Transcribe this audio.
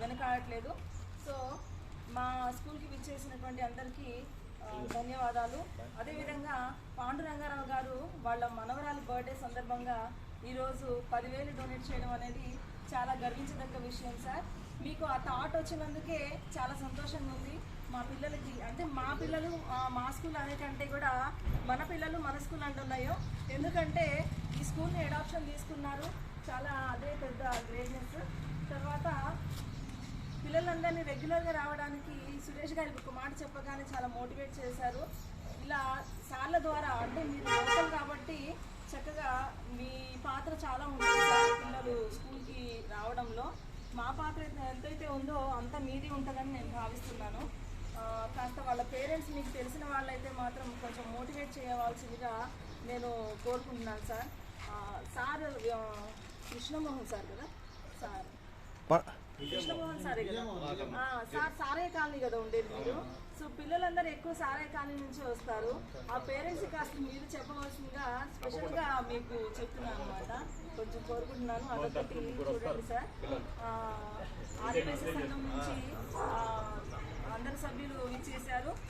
వెనకాడట్లేదు. So మా స్కూల్కి విచ్చేసినటువంటి అందరికీ ధన్యవాదాలు. అదేవిధంగా పాండురంగారావు గారు వాళ్ళ మనవరాలి బర్త్డే సందర్భంగా ఈరోజు 10,000 డొనేట్ చేయడం అనేది చాలా గర్వించదగ్గ విషయం సార్. మీకు ఆ థాట్ వచ్చినందుకే చాలా సంతోషంగా ఉంది. మా పిల్లలకి అంటే మా పిల్లలు మా స్కూల్ అనే కంటే కూడా మన పిల్లలు మన స్కూల్ అంటున్నాయో, ఎందుకంటే ఈ స్కూల్ని అడాప్షన్ తీసుకున్నారు, చాలా అదే పెద్ద గ్రేట్నెస్. తర్వాత పిల్లలందరినీ రెగ్యులర్గా రావడానికి సురేష్ గారికి ఒక మాట చెప్పగానే చాలా మోటివేట్ చేశారు. ఇలా సార్ల ద్వారా అంటే మీరు లోకల్ కాబట్టి చక్కగా మీ పాత్ర చాలా ఉంటుంది పిల్లలు స్కూల్కి రావడంలో. మా పాత్ర ఎంతైతే ఉందో అంత మీది ఉంటుందని నేను భావిస్తున్నాను. కాస్త వాళ్ళ పేరెంట్స్ మీకు తెలిసిన వాళ్ళైతే మాత్రం కొంచెం మోటివేట్ చేయవలసిందిగా నేను కోరుకుంటున్నాను సార్. సార్ కృష్ణమోహన్ సార్ కదా, సార్ కృష్ణమోహన్ సారే కదా సార్, సారే కాలనీ కదా ఉండేది మీరు. సో పిల్లలందరూ ఎక్కువ సారే కాలనీ నుంచి వస్తారు. ఆ పేరెంట్స్ కాస్త మీరు చెప్పవలసిందిగా స్పెషల్గా మీకు చెప్తున్నాను అనమాట, కొంచెం కోరుకుంటున్నాను. అదొకటి చూడండి సార్. ఆదివాసీ సంఘం నుంచి అందరు సభ్యులు ఇచ్చేశారు.